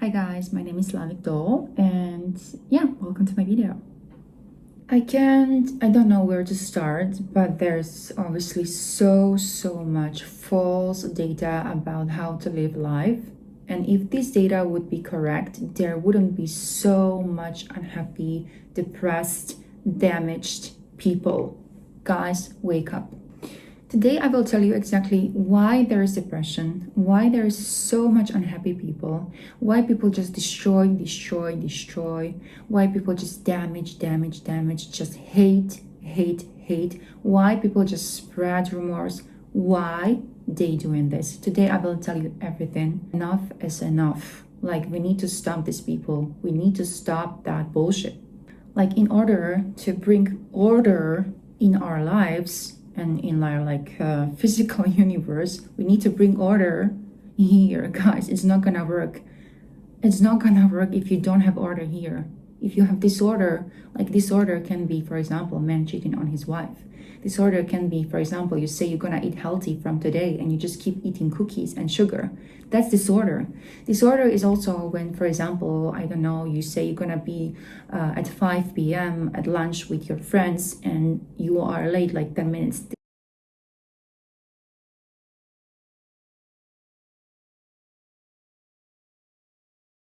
Hi guys, my name is Slavic Doll and yeah, welcome to my video. I don't know where to start, but there's obviously so much false data about how to live life. And if this data would be correct, there wouldn't be so much unhappy, depressed, damaged people. Guys, wake up. Today, I will tell you exactly why there is depression, why there is so much unhappy people, why people just destroy, why people just damage, just hate, why people just spread rumors, why they doing this. Today, I will tell you everything. Enough is enough. Like, we need to stop these people. We need to stop that bullshit. Like, in order to bring order in our lives, and in our physical universe, we need to bring order here, guys. It's not gonna work. It's not gonna work if you don't have order here. If you have disorder, like disorder can be, for example, a man cheating on his wife. Disorder can be, for example, you say you're gonna eat healthy from today and you just keep eating cookies and sugar. That's disorder. Disorder is also when, for example, I don't know, you say you're gonna be at 5 p.m. at lunch with your friends and you are late like 10 minutes.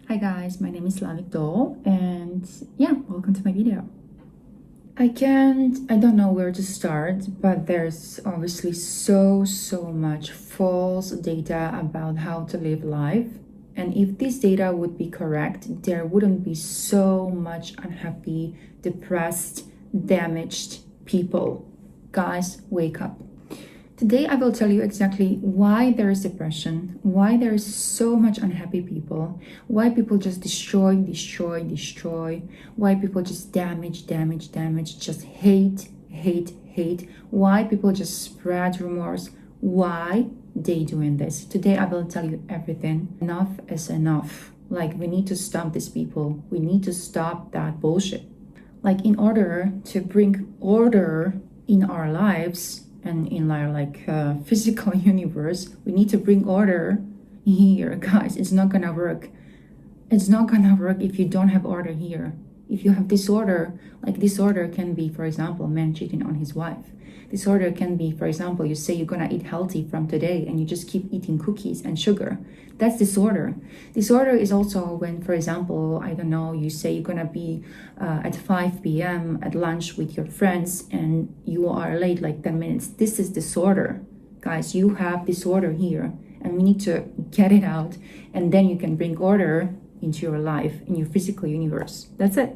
Hi guys, my name is Slavic Doll and yeah, welcome to my video. I don't know where to start, but there's obviously so much false data about how to live life. And if this data would be correct, there wouldn't be so much unhappy, depressed, damaged people. Guys, wake up. Today, I will tell you exactly why there is depression, why there is so much unhappy people, why people just destroy, why people just damage, just hate, why people just spread rumors, why they doing this. Today, I will tell you everything. Enough is enough. Like, we need to stop these people. We need to stop that bullshit. Like, in order to bring order in our lives, and in our physical universe, we need to bring order here, guys. It's not gonna work. It's not gonna work if you don't have order here. If you have disorder, like disorder can be, for example, a man cheating on his wife. Disorder can be, for example, you say you're gonna eat healthy from today and you just keep eating cookies and sugar. That's disorder. Disorder is also when, for example, I don't know, you say you're gonna be at 5 p.m. at lunch with your friends and you are late like 10 minutes. This is disorder. Guys, you have disorder here and we need to get it out, and then you can bring order into your life, in your physical universe. That's it.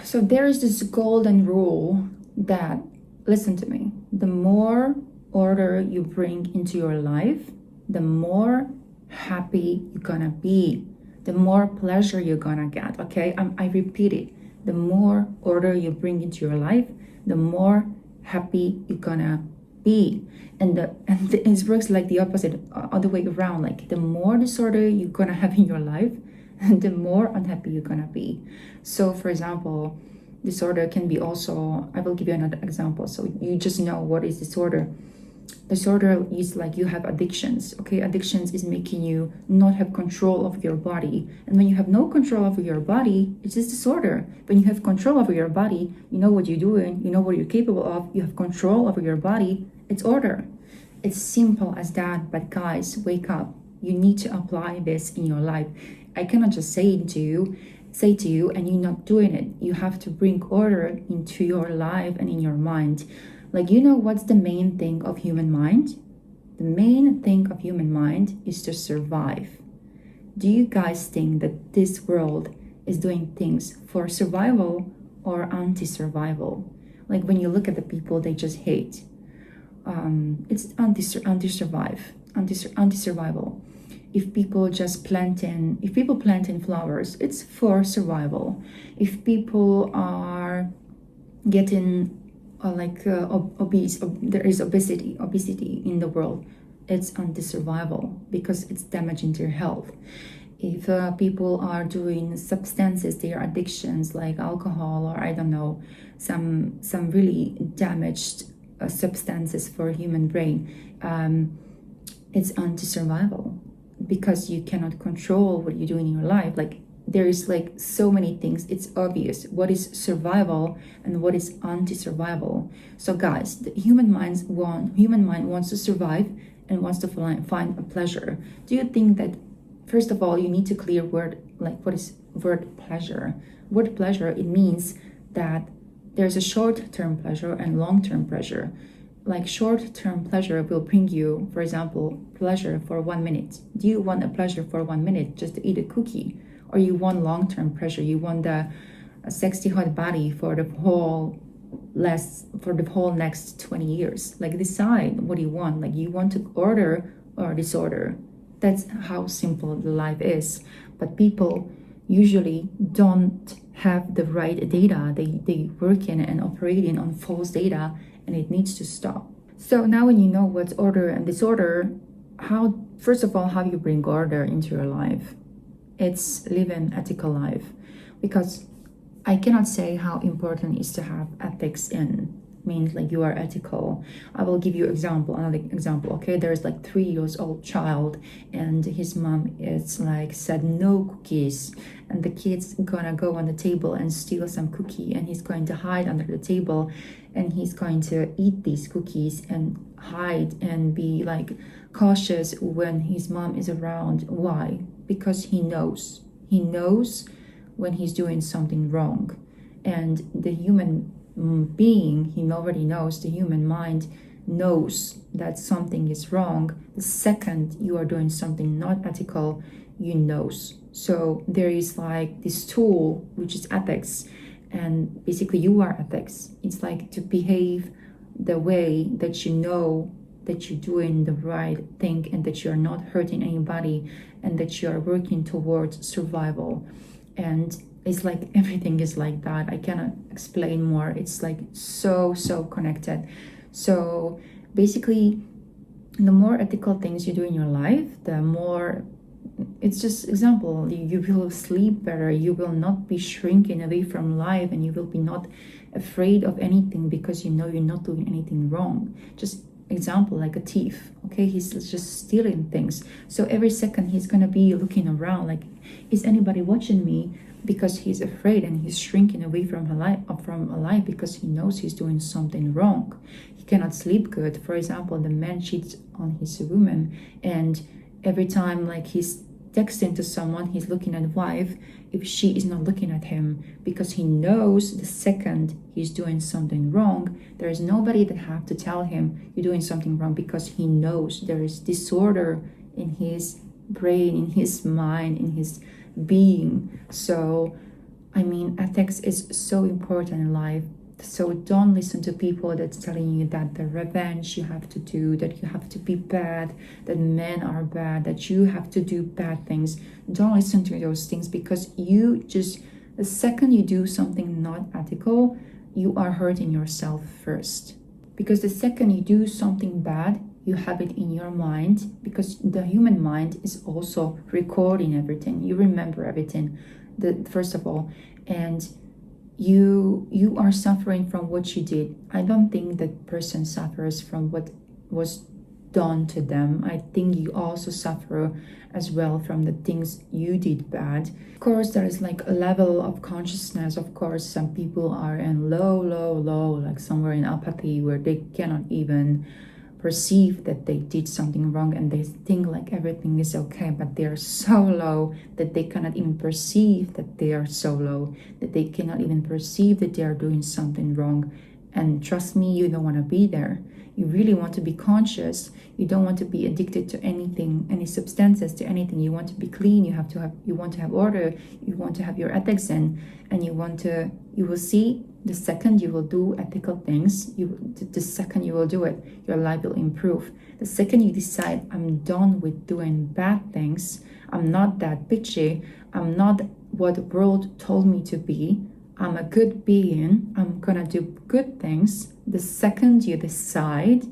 So there is this golden rule that, listen to me, the more order you bring into your life, the more happy you're gonna be, the more pleasure you're gonna get. Okay, I repeat it. The more order you bring into your life, the more happy you're gonna be. And it works like the opposite, other way around. Like, the more disorder you're gonna have in your life, the more unhappy you're gonna be. So, for example, disorder can be also, I will give you another example so you just know what is disorder. Disorder is like you have addictions. Okay, addictions is making you not have control of your body, and when you have no control over your body, it's just disorder. When you have control over your body, you know what you're doing, you know what you're capable of, you have control over your body, it's order. It's simple as that. But guys, wake up. You need to apply this in your life. I cannot just say to you and you're not doing it. You have to bring order into your life and in your mind. Like, you know what's the main thing of human mind? The main thing of human mind is to survive. Do you guys think that this world is doing things for survival or anti-survival? Like, when you look at the people they just hate, it's anti-survival. If people plant in flowers, it's for survival. If people are getting obese, there is obesity in the world, it's anti-survival because it's damaging their health. If people are doing substances, their addictions like alcohol, or I don't know, some really damaged substances for human brain, it's anti-survival. because you cannot control what you do in your life. Like there is like so many things. It's obvious what is survival and what is anti-survival. So guys, the human mind wants to survive and wants to find a pleasure. Do you think that first of all you need to clear word, like what is word pleasure? Word pleasure, it means that there's a short-term pleasure and long-term pleasure. Like short-term pleasure will bring you, for example, pleasure for 1 minute. Do you want a pleasure for 1 minute just to eat a cookie? Or you want long-term pleasure? You want a sexy hot body for the whole next 20 years? Like decide what you want. Like you want to order or disorder. That's how simple the life is. But people usually don't have the right data. They work in and operate in on false data, and it needs to stop. So now when you know what's order and disorder, first of all, how you bring order into your life? It's live an ethical life. Because I cannot say how important it is to have ethics in. Means like you are ethical. I will give you another example. Okay, there's like 3 years old child, and his mom is like said no cookies, and the kid's gonna go on the table and steal some cookie, and he's going to hide under the table, and he's going to eat these cookies and hide and be like cautious when his mom is around. Why? Because he knows when he's doing something wrong, and the human being, he already knows, the human mind knows that something is wrong. The second you are doing something not ethical, you knows. So there is like this tool which is ethics, and basically you are ethics. It's like to behave the way that you know that you're doing the right thing and that you're not hurting anybody and that you are working towards survival. And it's like everything is like that. I cannot explain more. It's like so connected. So basically, the more ethical things you do in your life, the more, it's just example, you will sleep better, you will not be shrinking away from life, and you will be not afraid of anything because you know you're not doing anything wrong. Just example, like a thief, okay, he's just stealing things. So every second he's gonna be looking around like, is anybody watching me? Because he's afraid and he's shrinking away from a life because he knows he's doing something wrong. He cannot sleep good. For example, the man cheats on his woman, and every time like he's texting to someone, he's looking at wife if she is not looking at him, because he knows the second he's doing something wrong, there is nobody that have to tell him you're doing something wrong, because he knows there is disorder in his brain, in his mind, in his being. So I mean, ethics is so important in life. So don't listen to people that's telling you that the revenge you have to do, that you have to be bad, that men are bad, that you have to do bad things. Don't listen to those things, because the second you do something not ethical, you are hurting yourself first. Because the second you do something bad, you have it in your mind, because the human mind is also recording everything. You remember everything, first of all, and you are suffering from what you did. I don't think that person suffers from what was done to them. I think you also suffer as well from the things you did bad. Of course, there is like a level of consciousness. Of course, some people are in low, like somewhere in apathy, where they cannot even perceive that they did something wrong, and they think like everything is okay, but they are so low that they cannot even perceive that they are so low, that they cannot even perceive that they are doing something wrong. And trust me, you don't want to be there. You really want to be conscious. You don't want to be addicted to anything, any substances, to anything. You want to be clean. You want to have order. You want to have your ethics in, and you will see the second you will do ethical things, the second you will do it, your life will improve. The second you decide, I'm done with doing bad things, I'm not that bitchy, I'm not what the world told me to be, I'm a good being, I'm gonna do good things. The second you decide,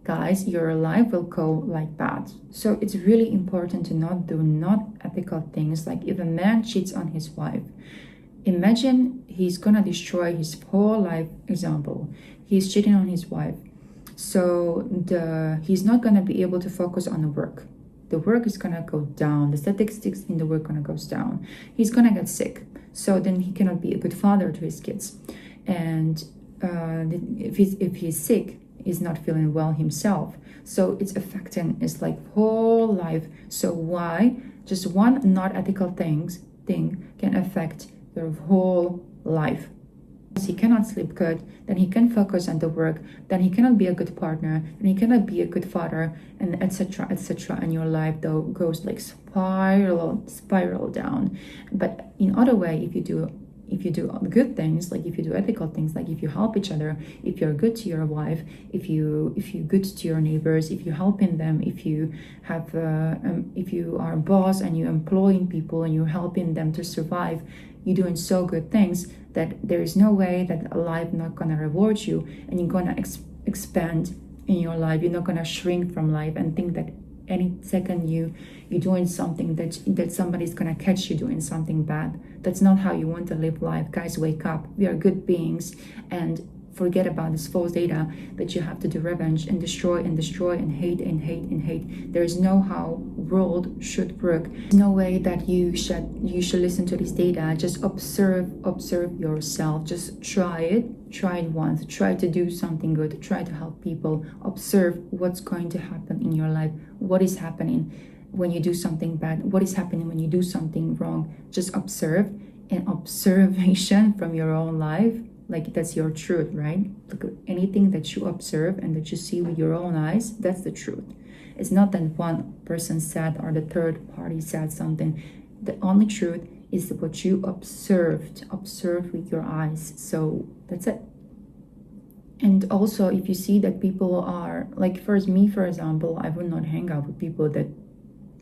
guys, your life will go like that. So it's really important to not do not ethical things. Like if a man cheats on his wife, imagine he's gonna destroy his whole life. Example, he's cheating on his wife, so he's not gonna be able to focus on the work. the work is gonna go down, the statistics in the work gonna goes down. He's gonna get sick, so then he cannot be a good father to his kids. And if he's sick, he's not feeling well himself, so it's affecting his like whole life. So why just one not ethical thing can affect your whole life? He cannot sleep good, then he can focus on the work, then he cannot be a good partner, and he cannot be a good father, and etc, etc, and your life though goes like spiral down. But in other way, if you do good things, like if you do ethical things, like if you help each other, if you're good to your wife, if you good to your neighbors, if you helping them, if you have if you are a boss and you're employing people and you're helping them to survive, you're doing so good things that there is no way that life not gonna reward you, and you're gonna expand in your life. You're not gonna shrink from life and think that any second you're doing something that somebody's gonna catch you doing something bad. That's not how you want to live life. Guys, wake up. We are good beings, and forget about this false data that you have to do revenge and destroy and destroy and hate and hate and hate. There is no how world should work. There's no way that you should listen to this data. Just observe yourself. Just try it once. Try to do something good. Try to help people. Observe what's going to happen in your life. What is happening when you do something bad? What is happening when you do something wrong? Just observe, and observation from your own life, like that's your truth, right? Look at anything that you observe and that you see with your own eyes, that's the truth. It's not that one person said or the third party said something. The only truth is what you observed with your eyes. So that's it. And also, if you see that people are like, for example, I would not hang out with people that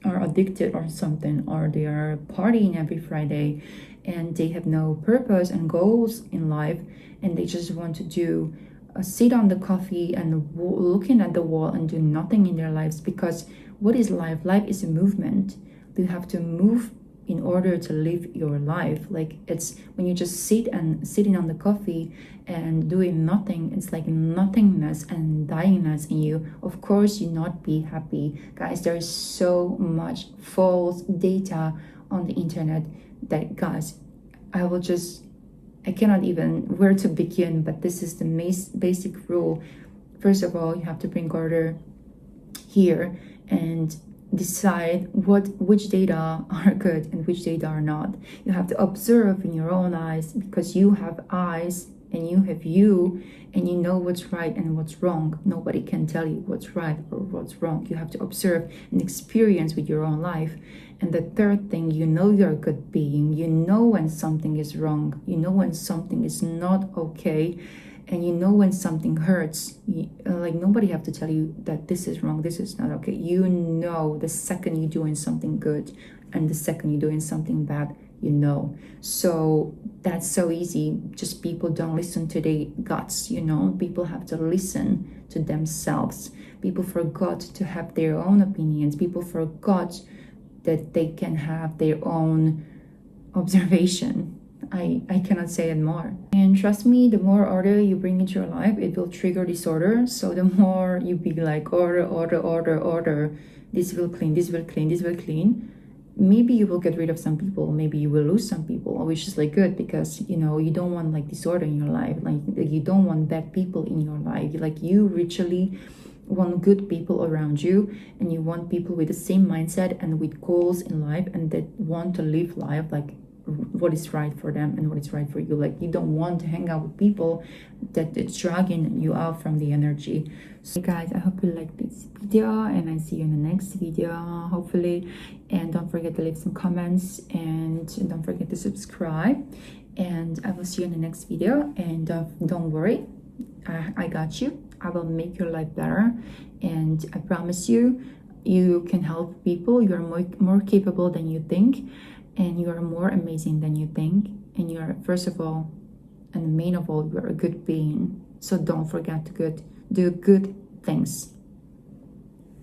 are addicted or something, or they are partying every Friday and they have no purpose and goals in life, and they just want to do sit on the coffee and looking at the wall and do nothing in their lives. Because what is life? Life is a movement. You have to move in order to live your life. Like, it's when you just sitting on the coffee and doing nothing, it's like nothingness and dyingness in you. Of course you not be happy. Guys, there is so much false data on the internet that, guys, I cannot even where to begin, but this is the basic rule. First of all, you have to bring order here and decide which data are good and which data are not. You have to observe in your own eyes, because you have eyes and you have and you know what's right and what's wrong. Nobody can tell you what's right or what's wrong. You have to observe and experience with your own life. And the third thing, you know you're a good being. You know when something is wrong. You know when something is not okay. And you know when something hurts. Like, nobody have to tell you that this is wrong, this is not okay. You know the second you're doing something good and the second you're doing something bad, you know. So that's so easy. Just people don't listen to their guts, you know. People have to listen to themselves. People forgot to have their own opinions. People forgot that they can have their own observation. I cannot say it more. And trust me, the more order you bring into your life, it will trigger disorder. So the more you be like order, this will clean, this will clean, this will clean. Maybe you will get rid of some people, maybe you will lose some people, which is like good, because you know you don't want like disorder in your life. Like you don't want bad people in your life. Like you literally want good people around you, and you want people with the same mindset and with goals in life, and that want to live life like what is right for them and what is right for you. Like, you don't want to hang out with people that it's dragging you out from the energy. So guys, I hope you like this video, and I see you in the next video, hopefully. And don't forget to leave some comments, and don't forget to subscribe, and I will see you in the next video. And don't worry, I got you. I will make your life better, and I promise you, you can help people. You're more capable than you think, and you are more amazing than you think. And you're, first of all and main of all, you're a good being. So don't forget to do good things.